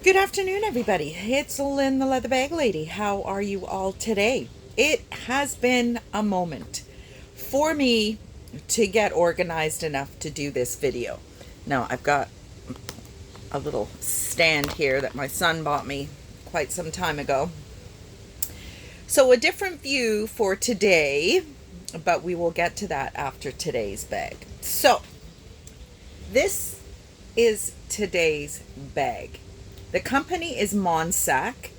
Good afternoon, everybody. It's Lynn, the Leather Bag Lady. How are you all today? It has been a moment for me to get organized enough to do this video. Now, I've got a little stand here that my son bought me quite some time ago. So a different view for today, but we will get to that after today's bag. So, this is today's bag. The company is Monsac,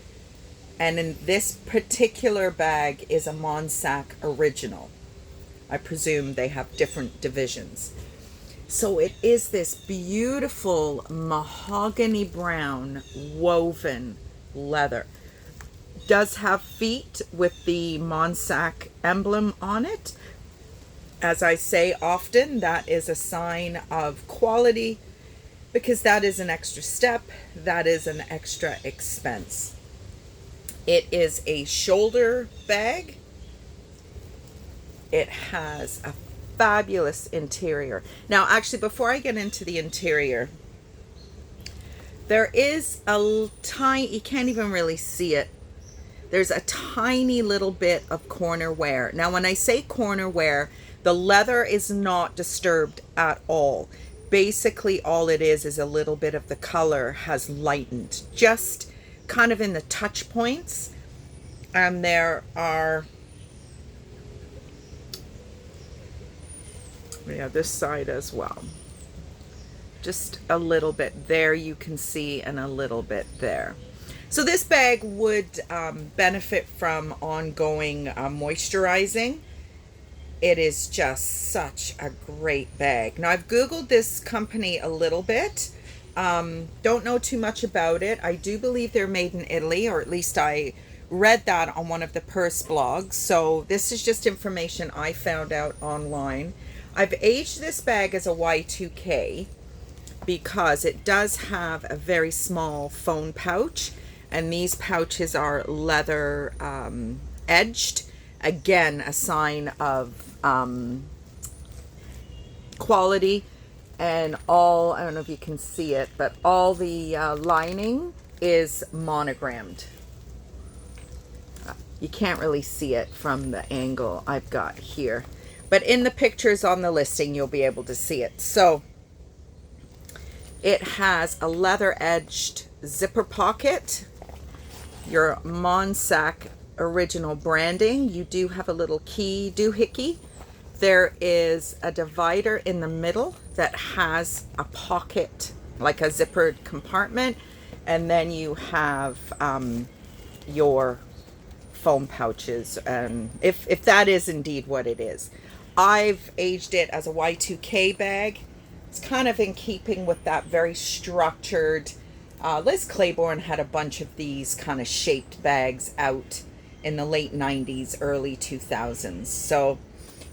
and in this particular bag is a Monsac original. I presume they have different divisions. So it is this beautiful mahogany brown woven leather. Does have feet with the Monsac emblem on it. As I say often, that is a sign of quality, because that is an extra step, that is an extra expense. It is a shoulder bag. It has a fabulous interior. Now, actually, before I get into the interior, there is a tiny, you can't even really see it, there's a tiny little bit of corner wear. Now, when I say corner wear, the leather is not disturbed at all. Basically, all it is a little bit of the color has lightened, just kind of in the touch points. And there are, yeah, this side as well. Just a little bit there you can see, and a little bit there. So this bag would benefit from ongoing moisturizing. It is just such a great bag. Now, I've Googled this company a little bit. Don't know too much about it. I do believe they're made in Italy, or at least I read that on one of the purse blogs. So this is just information I found out online. I've aged this bag as a Y2K because it does have a very small phone pouch, and these pouches are leather edged. Again, a sign of quality. And all, I don't know if you can see it, but all the lining is monogrammed. You can't really see it from the angle I've got here, but in the pictures on the listing you'll be able to see it. So it has a leather edged zipper pocket, your Monsac original branding. You do have a little key doohickey. There is a divider in the middle that has a pocket, like a zippered compartment, and then you have your foam pouches, and if that is indeed what it is. I've aged it as a Y2K bag. It's kind of in keeping with that very structured. Liz Claiborne had a bunch of these kind of shaped bags out in the late 90s, early 2000s. So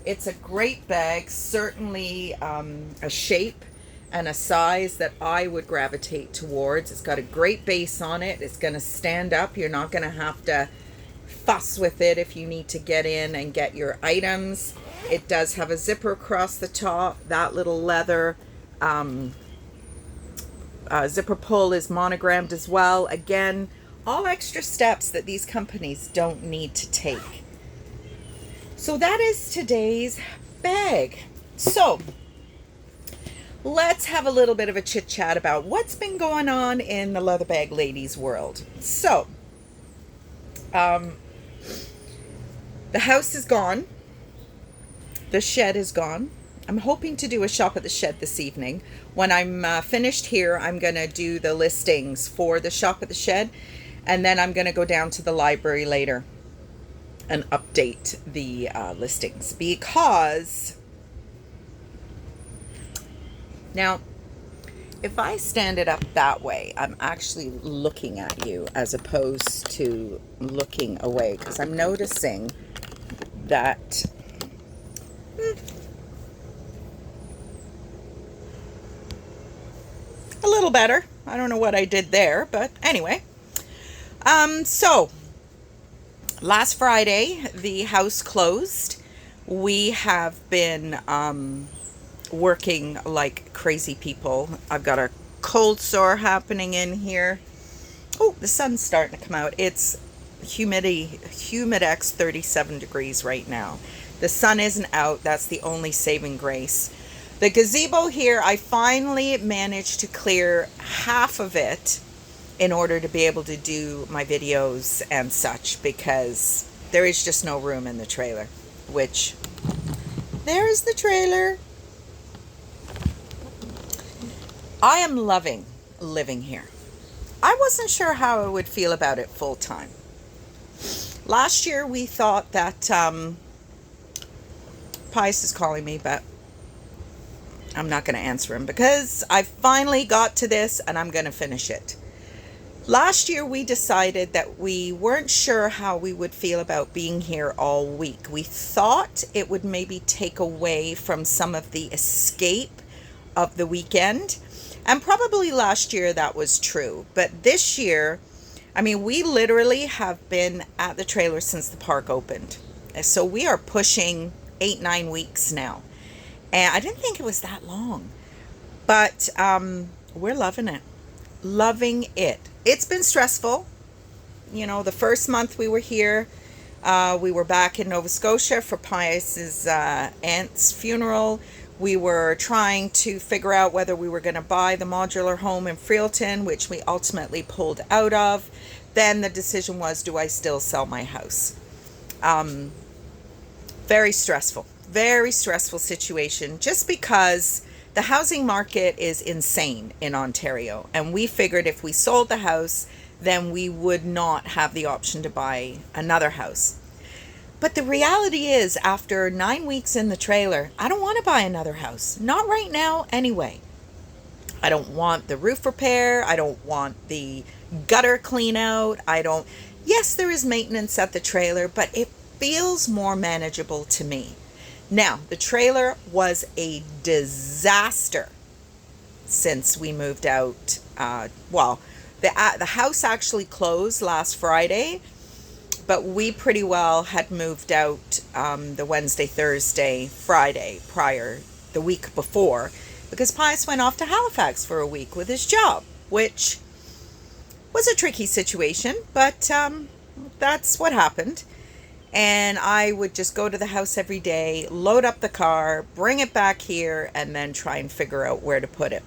it's a great bag, certainly a shape and a size that I would gravitate towards. It's got a great base on it. It's going to stand up. You're not going to have to fuss with it if you need to get in and get your items. It does have a zipper across the top. That little leather zipper pull is monogrammed as well. Again, all extra steps that these companies don't need to take. So that is today's bag. So let's have a little bit of a chit chat about what's been going on in the Leather Bag Ladies world. So the house is gone. The shed is gone. I'm hoping to do a shop at the shed this evening. When I'm finished here, I'm going to do the listings for the shop at the shed, and then I'm going to go down to the library later and update the listings, because now if I stand it up that way, I'm actually looking at you as opposed to looking away, because I'm noticing that a little better. I don't know what I did there, but anyway. So last Friday, the house closed. We have been working like crazy people. I've got a cold sore happening in here. the sun's starting to come out. It's humidex 37 degrees right now. The sun isn't out. That's the only saving grace. The gazebo here, I finally managed to clear half of it in order to be able to do my videos and such, because there is just no room in the trailer, which, there's the trailer. I am loving living here. I wasn't sure how I would feel about it full time. Last year we thought that, Pius is calling me, but I'm not going to answer him because I finally got to this and I'm going to finish it. Last year we decided that we weren't sure how we would feel about being here all week. We thought it would maybe take away from some of the escape of the weekend. And probably last year that was true. But this year, I mean, we literally have been at the trailer since the park opened. So we are pushing 8-9 weeks now. And I didn't think it was that long. But we're loving it. Loving it. It's been stressful. You know, the first month we were here, we were back in Nova Scotia for Pius's aunt's funeral. We were trying to figure out whether we were going to buy the modular home in Freelton, which we ultimately pulled out of. Then the decision was, do I still sell my house? Very stressful situation, just because the housing market is insane in Ontario. And we figured if we sold the house, then we would not have the option to buy another house. But the reality is, after 9 weeks in the trailer, I don't want to buy another house. Not right now, anyway. I don't want the roof repair. I don't want the gutter clean out. Yes, there is maintenance at the trailer, but it feels more manageable to me. Now, the trailer was a disaster since we moved out. The house actually closed last Friday, but we pretty well had moved out the Wednesday, Thursday, Friday the week before, because Pius went off to Halifax for a week with his job, which was a tricky situation, but that's what happened. And I would just go to the house every day, load up the car, bring it back here, and then try and figure out where to put it.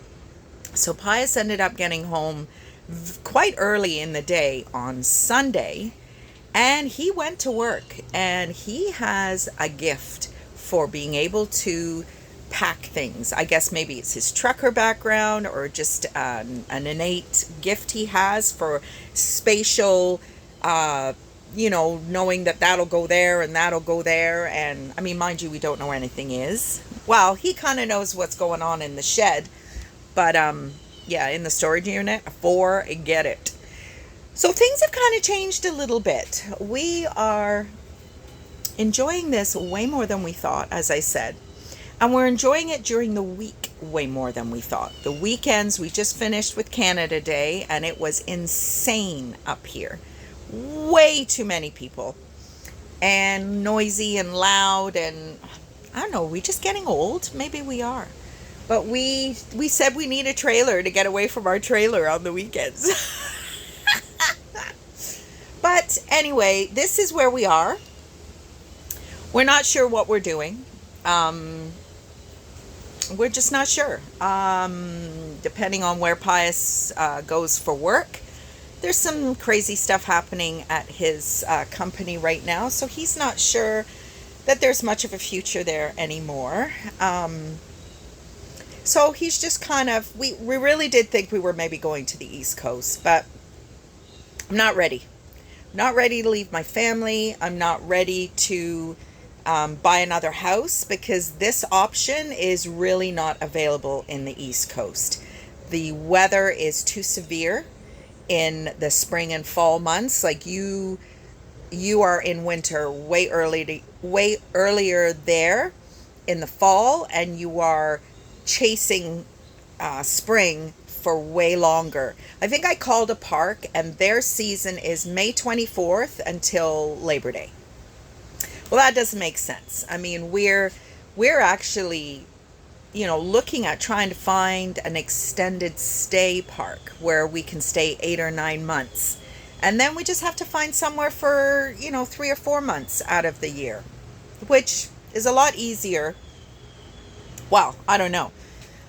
So Pius ended up getting home quite early in the day on Sunday, and he went to work. And he has a gift for being able to pack things. I guess maybe it's his trucker background or just an innate gift he has for spatial knowing that that'll go there and that'll go there. And I mean, mind you, we don't know where anything is. Well, he kind of knows what's going on in the shed, but in the storage unit, forget it. So things have kind of changed a little bit. We are enjoying this way more than we thought, as I said, and we're enjoying it during the week way more than we thought. The weekends, we just finished with Canada Day, and it was insane up here. Way too many people and noisy and loud, and I don't know, are we just getting old? Maybe we are. But we said we need a trailer to get away from our trailer on the weekends. But anyway, this is where we are. We're not sure what we're doing. We're just not sure. Depending on where Pius goes for work. There's some crazy stuff happening at his company right now, so he's not sure that there's much of a future there anymore. So he's just kind of, we really did think we were maybe going to the East Coast, but I'm not ready. I'm not ready to leave my family. I'm not ready to buy another house, because this option is really not available in the East Coast. The weather is too severe in the spring and fall months. Like you are in winter way earlier there in the fall, and you are chasing spring for way longer. I think I called a park, and their season is May 24th until Labor Day. Well, that doesn't make sense. I mean, we're actually looking at trying to find an extended stay park where we can stay 8 or 9 months. And then we just have to find somewhere for, 3 or 4 months out of the year, which is a lot easier. Well, I don't know.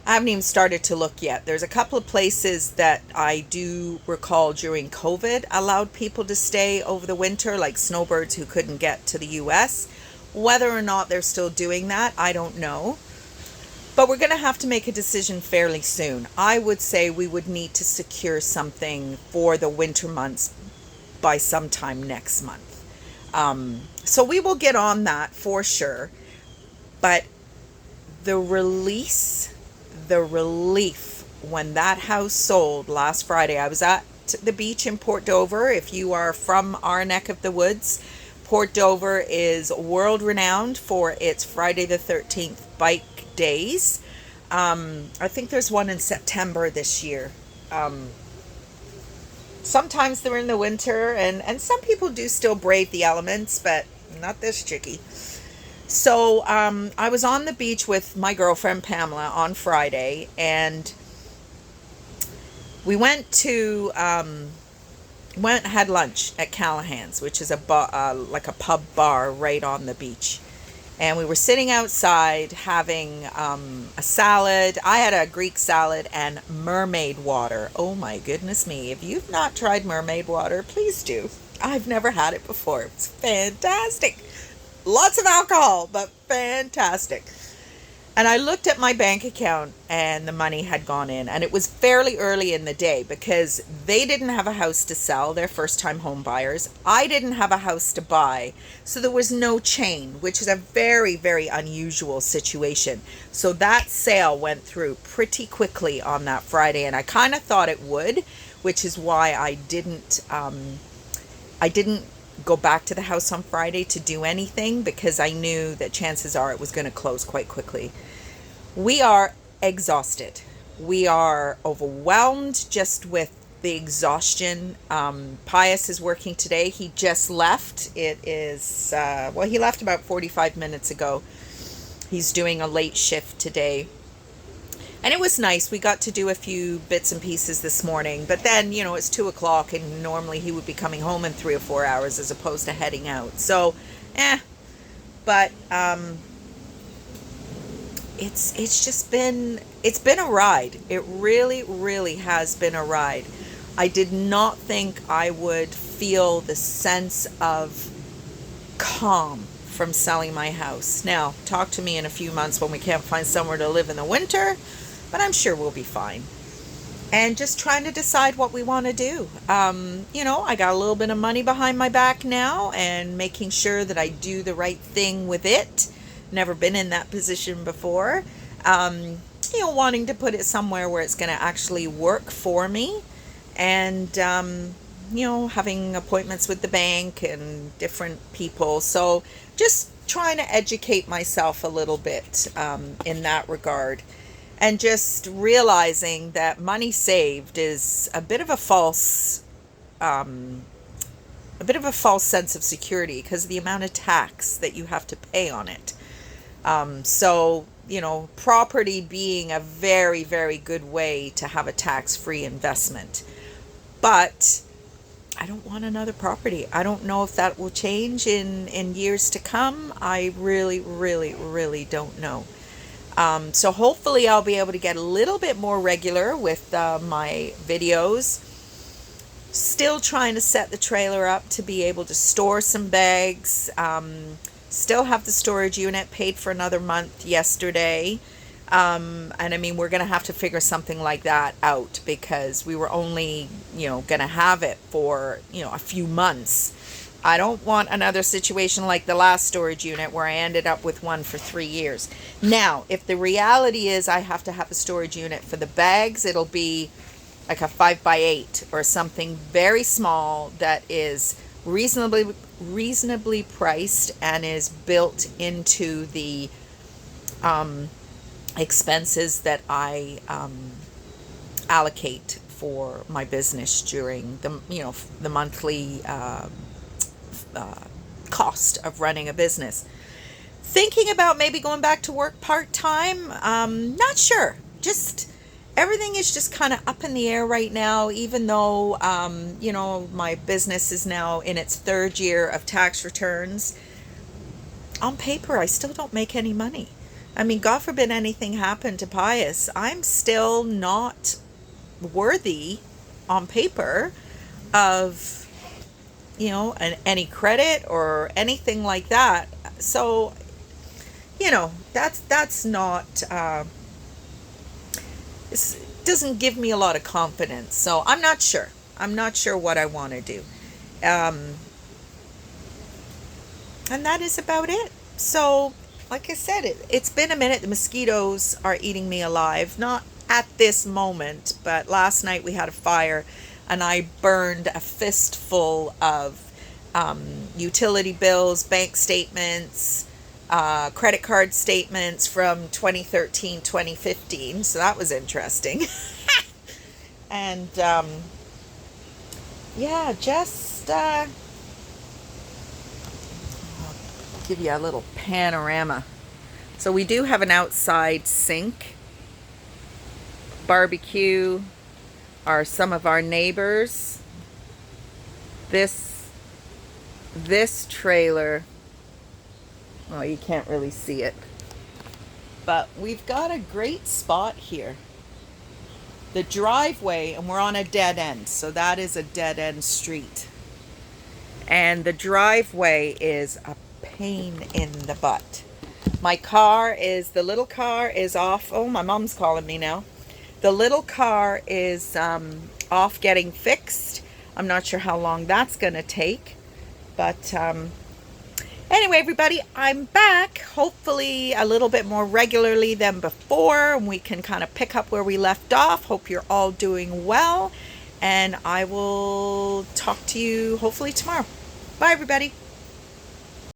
I haven't even started to look yet. There's a couple of places that I do recall during COVID allowed people to stay over the winter, like snowbirds who couldn't get to the US. Whether or not they're still doing that, I don't know. But we're going to have to make a decision fairly soon. I would say we would need to secure something for the winter months by sometime next month. So we will get on that for sure. But the relief when that house sold last Friday. I was at the beach in Port Dover. If you are from our neck of the woods, Port Dover is world renowned for its Friday the 13th bike days. I think there's one in September this year. Sometimes they're in the winter, and some people do still brave the elements, but not this chickie. So I was on the beach with my girlfriend Pamela on Friday, and we went to had lunch at Callahan's, which is like a pub bar right on the beach. And we were sitting outside having a salad. I had a Greek salad and mermaid water. Oh my goodness me. If you've not tried mermaid water, please do. I've never had it before. It's fantastic. Lots of alcohol, but fantastic. And I looked at my bank account and the money had gone in. And it was fairly early in the day because they didn't have a house to sell. They're first-time home buyers. I didn't have a house to buy. So there was no chain, which is a very, very unusual situation. So that sale went through pretty quickly on that Friday. And I kind of thought it would, which is why I didn't go back to the house on Friday to do anything, because I knew that chances are it was going to close quite quickly. We are exhausted. We are overwhelmed just with the exhaustion. Pius is working today. He just left. It is, he left about 45 minutes ago. He's doing a late shift today. And it was nice. We got to do a few bits and pieces this morning. But then, it's 2 o'clock and normally he would be coming home in 3 or 4 hours as opposed to heading out. So, But it's been a ride. It really, really has been a ride. I did not think I would feel the sense of calm from selling my house. Now, talk to me in a few months when we can't find somewhere to live in the winter. But I'm sure we'll be fine. And just trying to decide what we want to do. I got a little bit of money behind my back now and making sure that I do the right thing with it. Never been in that position before. Wanting to put it somewhere where it's going to actually work for me. And, having appointments with the bank and different people. So just trying to educate myself a little bit in that regard. And just realizing that money saved is a bit of a false sense of security because of the amount of tax that you have to pay on it. Property being a very, very good way to have a tax-free investment. But I don't want another property. I don't know if that will change in years to come. I really, really, really don't know. So hopefully I'll be able to get a little bit more regular with my videos. Still trying to set the trailer up to be able to store some bags. Still have the storage unit paid for another month yesterday. And we're going to have to figure something like that out because we were only, going to have it for, a few months. I don't want another situation like the last storage unit where I ended up with one for 3 years. Now, if the reality is I have to have a storage unit for the bags, it'll be like a 5x8 or something very small that is reasonably priced and is built into the expenses that I allocate for my business during the monthly cost of running a business. Thinking about maybe going back to work part-time. Not sure. Just everything is just kind of up in the air right now, even though, you know, my business is now in its third year of tax returns. On paper, I still don't make any money. I mean, God forbid anything happened to Pius, I'm still not worthy on paper of, you know, any credit or anything like that. So, you know, that's not, it doesn't give me a lot of confidence. So I'm not sure. I'm not sure what I want to do. And that is about it. So, like I said, it's been a minute. The mosquitoes are eating me alive. Not at this moment, but last night we had a fire and I burned a fistful of utility bills, bank statements, credit card statements from 2013, 2015. So that was interesting. And yeah, just give you a little panorama. So we do have an outside sink. Barbecue are some of our neighbors. This trailer, oh, you can't really see it, but we've got a great spot here. The driveway, and we're on a dead end, so that is a dead end street. And the driveway is a pain in the butt. The little car is off. Oh, my mom's calling me now. The little car is off getting fixed. I'm not sure how long that's going to take. But anyway, everybody, I'm back. Hopefully a little bit more regularly than before. And we can kind of pick up where we left off. Hope you're all doing well. And I will talk to you hopefully tomorrow. Bye, everybody.